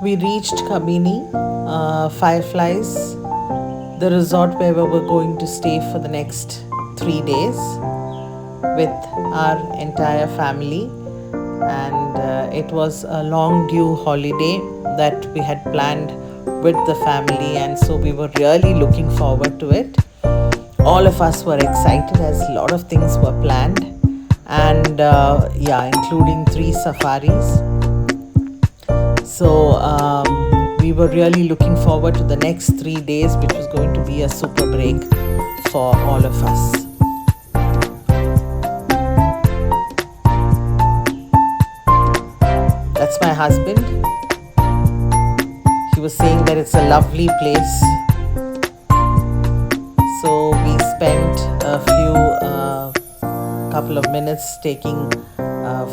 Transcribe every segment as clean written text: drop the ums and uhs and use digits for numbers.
We reached Kabini, Fireflies, the resort where we were going to stay for the next 3 days with our entire family. And it was a long due holiday that we had planned with the family, and so we were really looking forward to it. All of us were excited as a lot of things were planned, and including 3 safaris. So we were really looking forward to the next 3 days, which was going to be a super break for all of us. That's my husband. He was saying that it's a lovely place. So we spent a couple of minutes taking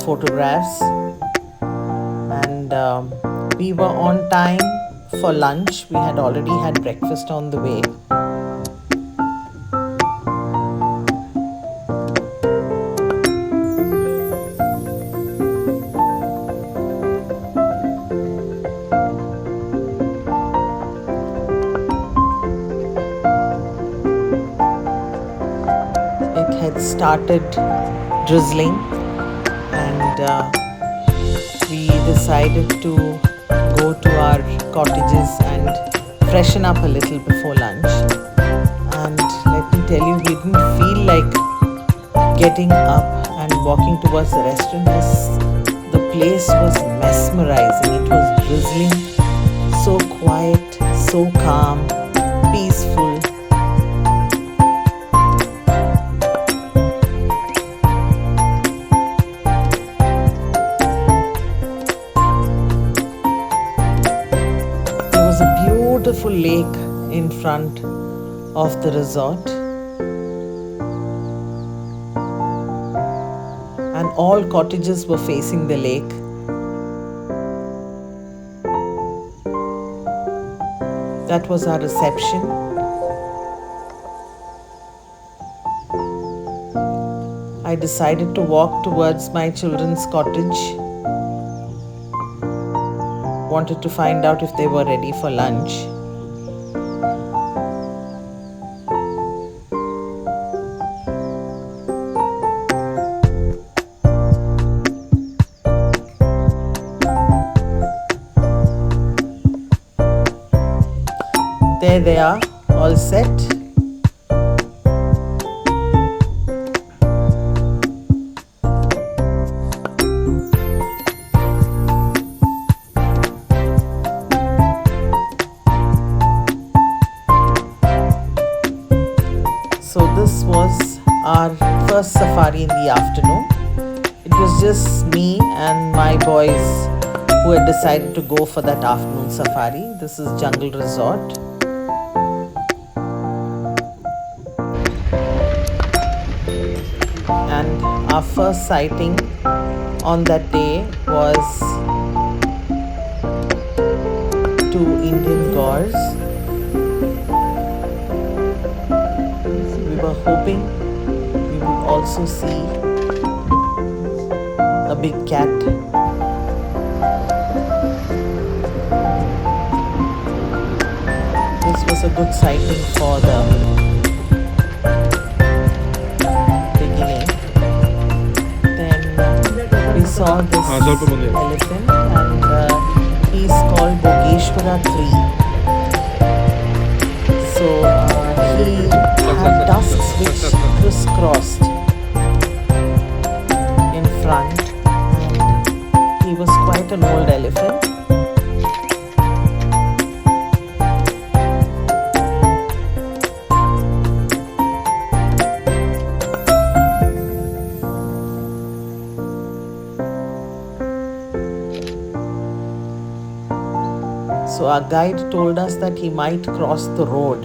photographs, and we were on time for lunch. We had already had breakfast on the way. It had started drizzling, and we decided to go to our cottages and freshen up a little before lunch. And let me tell you, we didn't feel like getting up and walking towards the restaurant. The place was mesmerizing. It was drizzling, so quiet, so calm, peaceful. There was a beautiful lake in front of the resort, and all cottages were facing the lake. That was our reception. I decided to walk towards my children's cottage. Wanted to find out if they were ready for lunch. There they are, all set. So this was our first safari in the afternoon. It was just me and my boys who had decided to go for that afternoon safari. This is Jungle Resort. And our first sighting on that day was 2 Indian gores. We were hoping we would also see a big cat. This was a good sighting for the beginning. Then we saw this elephant, and he's called Bogeshwara tree. So he had tusks which crisscrossed in front, and he was quite an old elephant. So our guide told us that he might cross the road,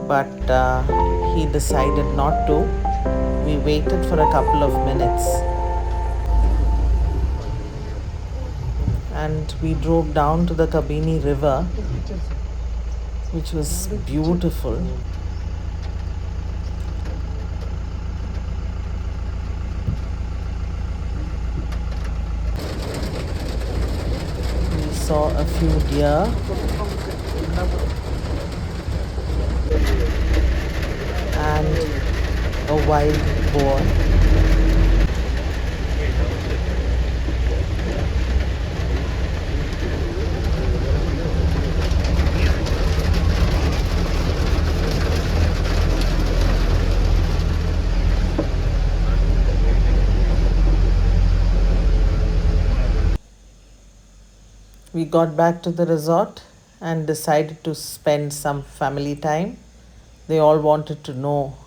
but he decided not to. We waited for a couple of minutes, and we drove down to the Kabini river, which was beautiful. saw a few deer and a wild boar. We got back to the resort and decided to spend some family time. They all wanted to know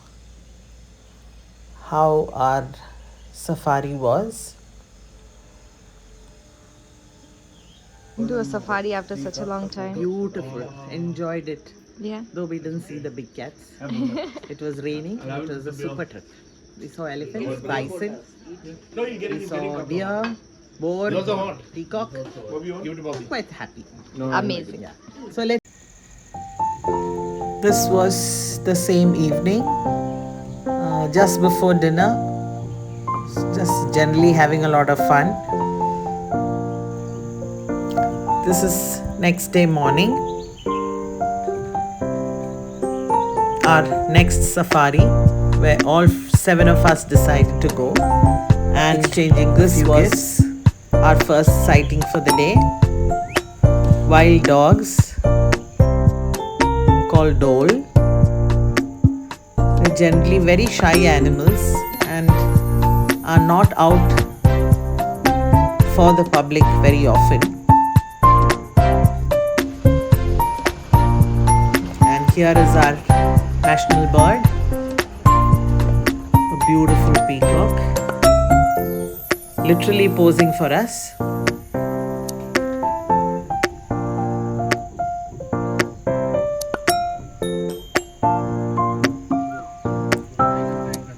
how our safari was. Do a safari after such a long time. Beautiful. Enjoyed it. Yeah. Though we didn't see the big cats. It was raining. It was a super trip. We saw elephants, bison. We saw deer, boar, peacock. Quite happy. Amazing. Yeah. So this was the same evening, just before dinner. Just generally having a lot of fun. This is next day morning. Our next safari, where all 7 of us decided to go, and exchanging this was our first sighting for the day. Wild dogs called dhole. They're generally very shy animals and are not out for the public very often. And here is our national bird, a beautiful peacock, literally posing for us.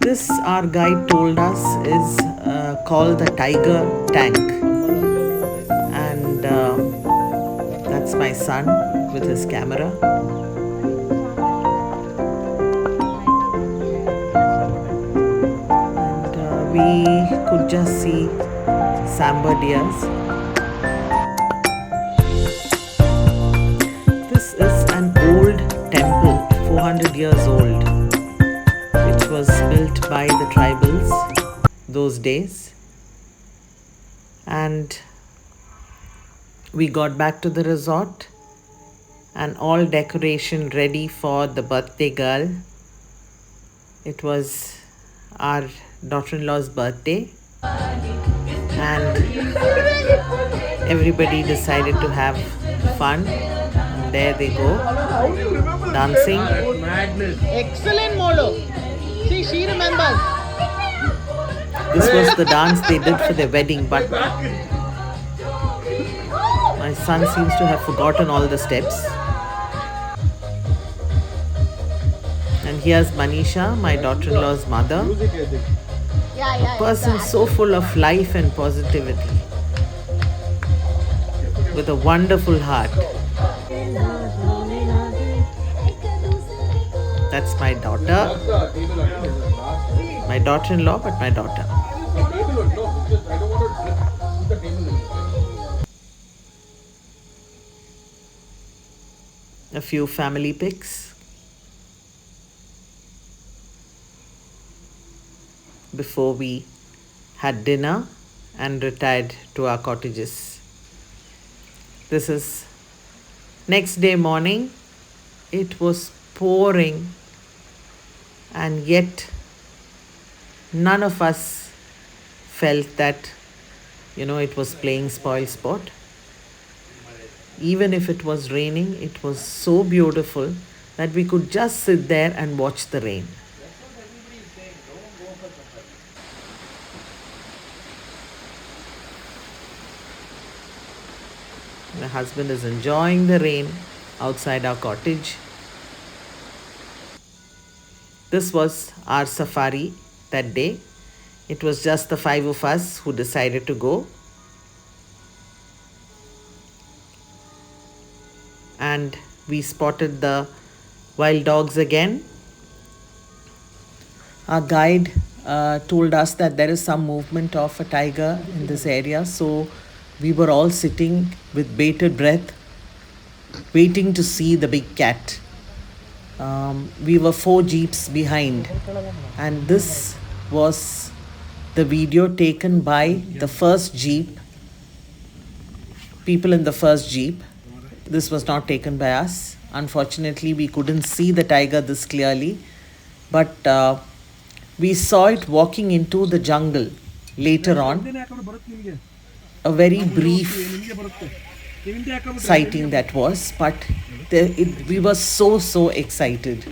This, our guide told us, is called the tiger tank, and that's my son with his camera. And we could just see sambar deers. This is an old temple, 400 years old, which was built by the tribals those days. And we got back to the resort and all decoration ready for the birthday girl. It was our daughter-in-law's birthday, and everybody decided to have fun. And there they go, dancing. Excellent, Molo. See, she remembers. This was the dance they did for their wedding, but my son seems to have forgotten all the steps. And here's Manisha, my daughter-in-law's mother. A person so full of life and positivity, with a wonderful heart. That's my daughter. My daughter-in-law, but my daughter. A few family pics before we had dinner and retired to our cottages. This is next day morning. It was pouring, and yet none of us felt that, it was playing spoil sport. Even if it was raining, it was so beautiful that we could just sit there and watch the rain. My husband is enjoying the rain outside our cottage. This was our safari that day. It was just the 5 of us who decided to go. And we spotted the wild dogs again. Our guide told us that there is some movement of a tiger in this area, so We were all sitting with bated breath, waiting to see the big cat. We were four jeeps behind, and this was the video taken by the first jeep, people in the first jeep. This was not taken by us. Unfortunately, we couldn't see the tiger this clearly, but we saw it walking into the jungle later on. A very brief sighting that was, but we were so excited.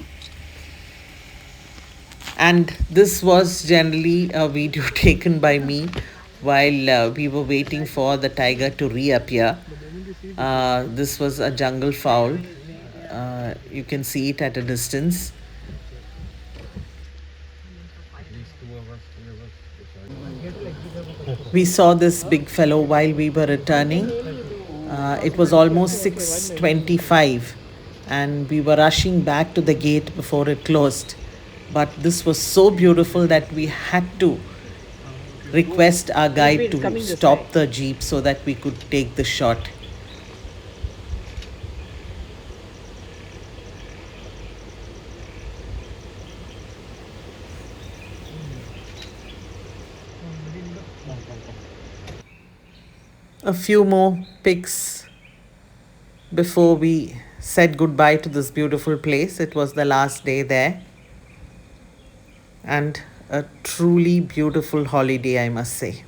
And this was generally a video taken by me while we were waiting for the tiger to reappear. This was a jungle fowl. You can see it at a distance. We saw this big fellow while we were returning. It was almost 6:25 and we were rushing back to the gate before it closed. But this was so beautiful that we had to request our guide to stop the jeep so that we could take the shot. A few more pics before we said goodbye to this beautiful place. It was the last day there, and a truly beautiful holiday, I must say.